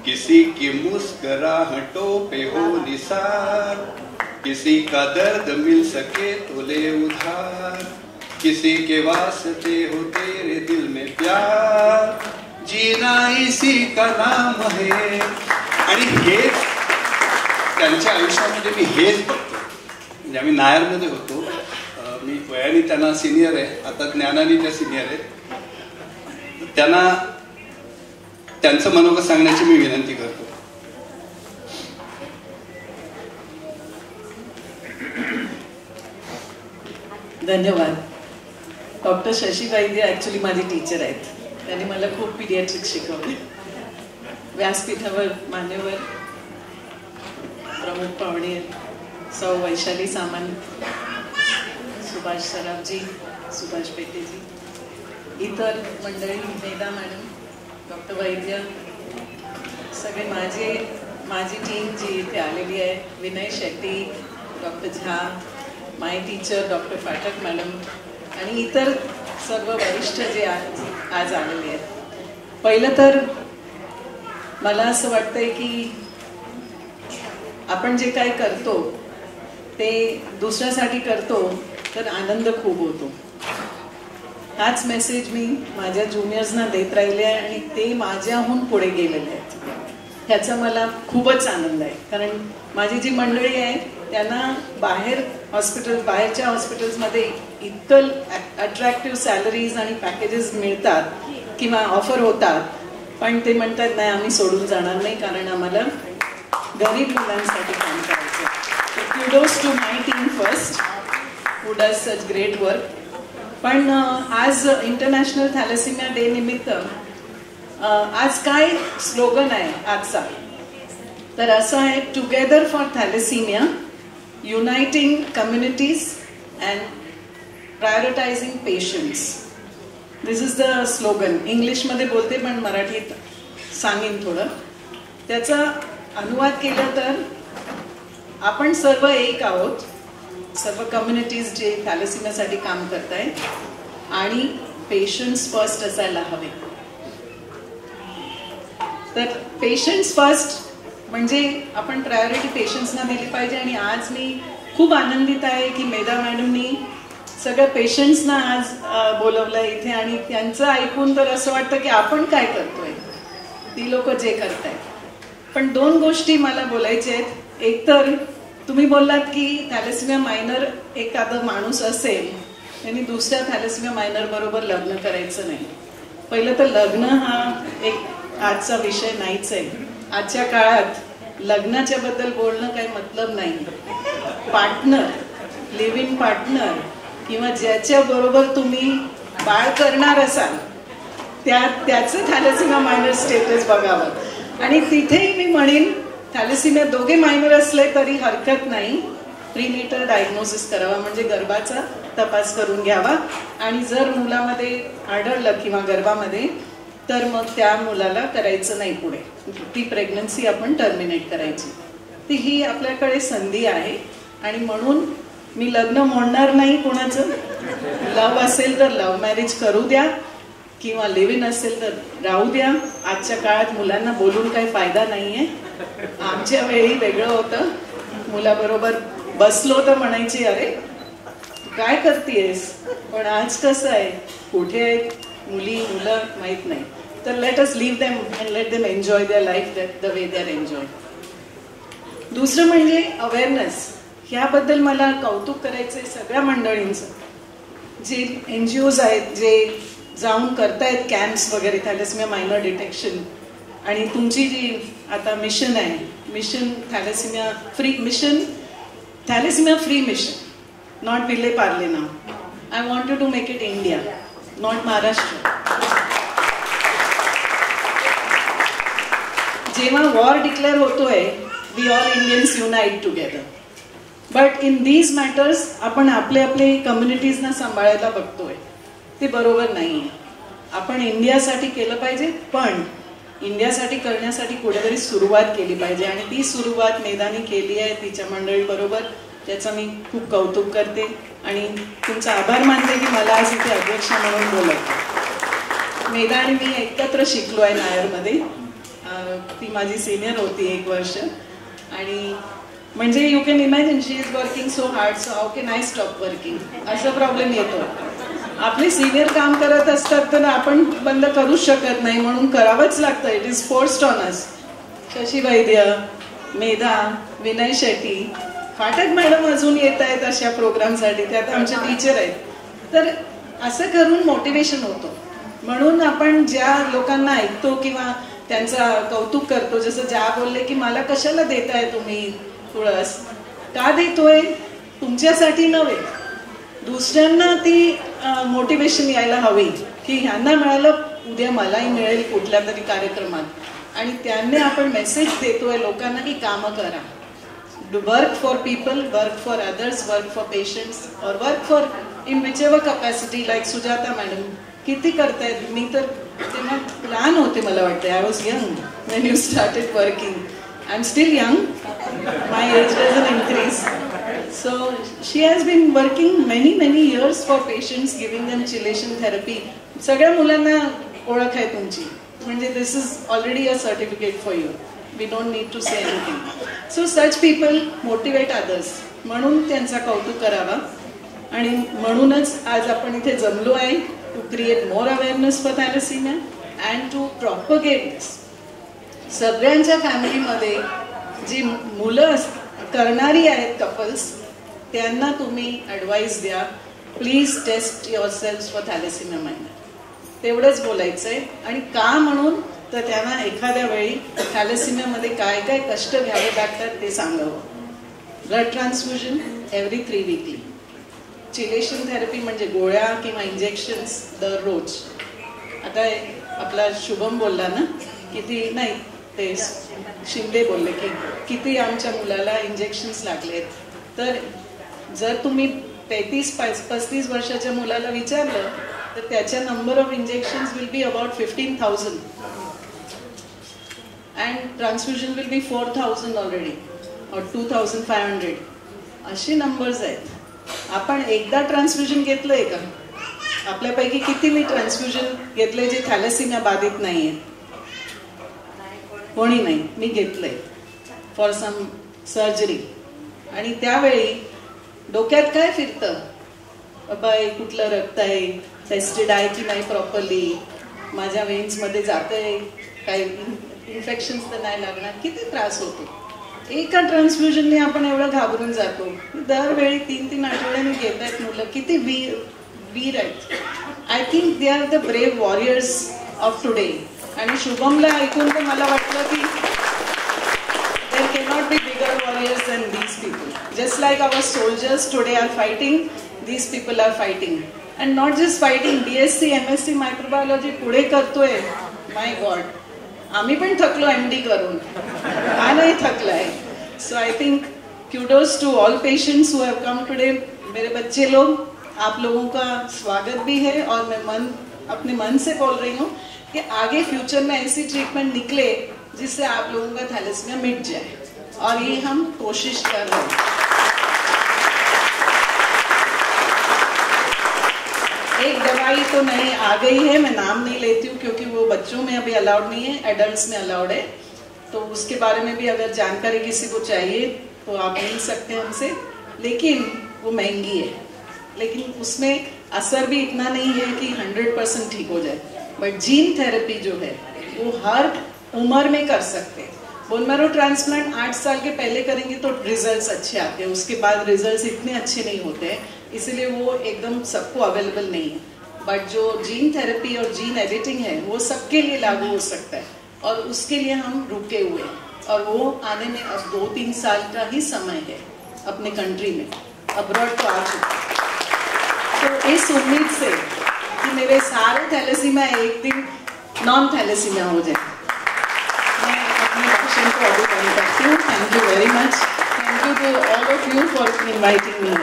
किसी की मुस्कुराहटों पे हो निसार, किसी का दर्द मिल सके तो ले उधार, किसी के वास्ते हो तेरे दिल में प्यार, जीना इसी का नाम है. आणि हेच त्यांच्या आयुष्यामध्ये मी हेच बघतो. म्हणजे आम्ही नायरमध्ये होतो, मी वयाने त्यांना सिनियर आहे, आता ज्ञानाने त्या सिनियर आहेत. त्यांना त्यांचं मनोगत सांगण्याची मी विनंती करतो. धन्यवाद. डॉक्टर शशी वैद्य ॲक्च्युली माझी टीचर आहेत. त्यांनी मला खूप पीडियाट्रिक्स शिकवले. व्यासपीठावर मान्यवर प्रमुख पाहुणे सौ वैशाली सामंत, सुभाष सराफजी, सुभाष पेटेजी, इतर मंडळी, मेधा मॅडम, डॉक्टर वैद्य, सगळे माझी टीम जी इथे आलेली आहे, विनय शेट्टी, डॉक्टर झा, माय टीचर डॉक्टर फाटक मॅडम आणि इतर सर्व वरिष्ठ जे आज आलेले आहेत. पहिलं तर मला असं वाटतंय की आपण जे काय करतो ते दुसऱ्यासाठी करतो तर आनंद खूप होतो. हाच मेसेज मी माझ्या ज्युनियर्सना देत राहिले आहे आणि ते माझ्याहून पुढे गेलेले आहेत. ह्याचा मला खूपच आनंद आहे. कारण माझी जी मंडळी आहे त्यांना बाहेरच्या हॉस्पिटल्समध्ये इतकं अट्रॅक्टिव्ह सॅलरीज आणि पॅकेजेस मिळतात किंवा ऑफर होतात, पण ते म्हणतात नाही आम्ही सोडून जाणार नाही, कारण आम्हाला गरीब मुलांसाठी काम करायचं. Kudos to my team first who does such great work. पण आज इंटरनॅशनल थॅलेसिमिया डे निमित्त आज काय स्लोगन आहे आजचा, तर असं आहे, together for thalassemia, uniting communities and prioritising patients. This is the slogan. इंग्लिशमध्ये बोलते पण मराठीत सांगेन थोडं. त्याचा अनुवाद केला तर आपण सर्व एक आहोत, सर्व कम्युनिटीज जे थॅलेसिमियासाठी काम करत आहेत आणि पेशंट्स फर्स्ट असायला हवे. तर पेशंट्स फर्स्ट म्हणजे आपण प्रायोरिटी पेशंट्सना दिली पाहिजे. आणि आज मी खूप आनंदित आहे की मेधा मॅडमनी सगळ्या पेशंट्सना आज बोलवलं इथे आणि त्यांचं ऐकून तर असं वाटतं की आपण काय करतोय, ती लोक जे करतायत. पण दोन गोष्टी मला बोलायच्या आहेत. एक तर तुम्ही बोललात की थॅलेसिमिया मायनर एखादा माणूस असेल त्यांनी दुसऱ्या थॅलेसिमिया मायनर बरोबर लग्न करायचं नाही. पहिलं तर लग्न हा एक आजचा विषय नाहीच आहे. आजच्या काळात लग्नाच्या बद्दल बोलणं काही मतलब नाही. पार्टनर, लिव्ह इन पार्टनर किंवा ज्याच्या बरोबर तुम्ही बाळ करणार असाल त्याचं थॅलेसिमिया मायनर स्टेटस बघावं. आणि तिथेही मी म्हणेन थॅलेसिमिया दोघे मायनर असले तरी हरकत नाही, प्रीनेटल डायग्नोसिस करावा, म्हणजे गर्भाचा तपास करून घ्यावा. आणि जर मुलामध्ये आढळलं किंवा गर्भामध्ये तर मग त्या मुलाला करायचं नाही पुढे, ती प्रेग्नन्सी आपण टर्मिनेट करायची. ती ही आपल्याकडे संधी आहे आणि म्हणून मी लग्न मोडणार नाही कोणाचं. लव्ह असेल तर लव्ह मॅरेज करू द्या किंवा लिव्ह इन असेल तर राहू द्या. आजच्या काळात मुलांना बोलून काही फायदा नाहीये. आमच्या वेळी वेगळं होतं. मुलाबरोबर बसलो तर म्हणायची अरे काय करतेस, पण आज कसं आहे, कुठे आहेत मुली मुलं माहीत नाही. तर let us live them and let them enjoy their life the way they are enjoy. दुसरं म्हणजे अवेअरनेस. ह्याबद्दल मला कौतुक करायचंय सगळ्या मंडळींचं. जे NGOs आहेत जे जाऊन करतायत कॅम्प्स वगैरे थॅलेसिमिया मायनर डिटेक्शन. आणि तुमची जी आता मिशन आहे, mission thalassemia free mission, thalassemia free mission, not Vile Parle नाव. I want to make it India, not Maharashtra. जेव्हा वॉर डिक्लेअर होतोय, we all Indians unite together. But in these matters आपण आपले कम्युनिटीजना सांभाळायला बघतोय, ते बरोबर नाही आहे. आपण इंडियासाठी केलं पाहिजे, पण इंडियासाठी करण्यासाठी कुठेतरी सुरुवात केली पाहिजे. आणि ती सुरुवात मेधाने केली आहे तिच्या मंडळीबरोबर. त्याचं मी खूप कौतुक करते आणि तुमचा आभार मानते की मला आज इथे अध्यक्षा म्हणून बोलवते. मेधा आणि मी एकत्र शिकलो आहे नायरमध्ये ती माझी सिनियर होती 1 वर्ष. आणि म्हणजे you can imagine she is working so hard, so how can I stop working, असा प्रॉब्लेम येतो. आपले सिनियर काम करत असतात तर आपण बंद करूच शकत नाही, म्हणून करावंच लागतं. It is forced on us. Shashi Vaidya, Medha, Vinay Shetty, Phatak madam अजून येत आहेत अशा प्रोग्रामसाठी, त्यात आमचे टीचर आहेत. तर असं करून मोटिवेशन होतं. म्हणून आपण ज्या लोकांना ऐकतो किंवा त्यांचा कौतुक करतो, जसं ज्या बोलले की मला कशाला देताय तुम्ही तुळस, का देतोय? तुमच्यासाठी नव्हे, दुसऱ्यांना ती मोटिवेशन यायला हवी की ह्यांना मिळालं उद्या मलाही मिळेल कुठल्या तरी कार्यक्रमात. आणि त्याने आपण मेसेज देतोय लोकांना की कामं करा. Work for people, work for others, work for patients, और work for in which ever capacity. Like Sujata madam किती करतायत. मी तर तेव्हा लहान होते, मला वाटतं. I was young when you started working. I am still young, my age doesn't increase. So she has been working many years for patients, giving them chelation therapy. सगळ्या मुलांना ओळख आहे तुमची, म्हणजे this is already a certificate for you. We don't need to say anything. So such people motivate others. म्हणून त्यांचा कौतुक करावा. आणि म्हणूनच आज आपण इथे जमलो आहे to create more awareness for thalassemia and to propagate this. सगळ्यांच्या फॅमिलीमध्ये जी मुलं करणारी आहेत कपल्स, त्यांना तुम्ही ॲडवाईस द्या, please test yourself for thalassemia minor. तेवढंच बोलायचं आहे. आणि का म्हणून तर त्यांना एखाद्या वेळी थॅलेसिमियामध्ये काय काय कष्ट घ्यावे लागतात ते सांगावं. Blood transfusion every 3 weekly. Chelation therapy म्हणजे गोळ्या किंवा इंजेक्शन्स दररोज. आता आपला शुभम बोलला ना, किती नाही ते शिंदे बोलले की किती आमच्या मुलाला इंजेक्शन्स लागलेत. तर जर तुम्ही 33-35 वर्षाच्या मुलाला विचारलं तर त्याच्या number of injections will be about 15,000 and transfusion will be 4,000 already और 2,500. असे नंबर्स आहेत. आपण एकदा ट्रान्सफ्युजन घेतलंय का? आपल्यापैकी किती ट्रान्सफ्युजन घेतलंय जे थॅलेसिमिया बाधित नाहीये? कोणी नाही. मी घेतलंय फॉर सम सर्जरी. आणि त्यावेळी डोक्यात काय फिरतं, बाबा कुठलं रक्त आहे, टेस्टेड आहे की नाही प्रॉपरली, माझ्या वेन्समध्ये जातंय, काही इन्फेक्शन्स तर नाही लागणार. किती त्रास होतो. एका ट्रान्सफ्युजनने आपण एवढं घाबरून जातो. दरवेळी 3-3 आठवड्यांनी घेत आहेत मुलं. किती वीर आहेत. I think they are the brave warriors of today. आणि शुभमला ऐकून तर मला वाटलं की there cannot be bigger warriors than these people. Just like our soldiers today are fighting, these people are fighting. And not just fighting, BSc MSc microbiology पुढे करतोय. माय God, आम्ही पण थकलो MD करून, हा नहीं थकला है. So I think kudos to all patients who have come today. मेरे बच्चे लोग, आप लोगों का स्वागत भी है. और मैं अपने मन से बोल रही हूँ कि आगे फ्यूचर में ऐसी ट्रीटमेंट निकले जिससे आप लोगों का थैलेसीमिया मिट जाए, और ये हम कोशिश कर रहे हैं. एक दवाई तो नई आ गई है, मैं नाम नहीं लेती हूँ क्योंकि वो बच्चों में अभी अलाउड नहीं है, एडल्ट्स में अलाउड है. तो उसके बारे में भी अगर जानकारी किसी को चाहिए तो आप मिल सकते हैं हमसे. लेकिन वो महंगी है, लेकिन उसमें असर भी इतना नहीं है कि 100% ठीक हो जाए. बट जीन थेरेपी जो है वो हर उम्र में कर सकते हैं. बोन मैरो ट्रांसप्लांट 8 साल के पहले करेंगे तो रिजल्ट्स अच्छे आते हैं, उसके बाद रिजल्ट्स इतने अच्छे नहीं होते हैं, इसलिए वो एकदम सबको अवेलेबल नहीं है. बट जो जीन थेरेपी और जीन एडिटिंग है वो सबके लिए लागू हो सकता है, और उसके लिए हम रुके हुए हैं. और वो आने में अब 2-3 साल का ही समय है अपने कंट्री में. अब्रॉड तो आ चुका. तो इस उम्मीद से कि मेरे सारे थैलेसीमिया एक दिन नॉन थैलेसीमिया हो जाए, मैं अपने भाषण को अभी बंद करती हूँ. Thank you very much. Thank you to all of you for inviting me.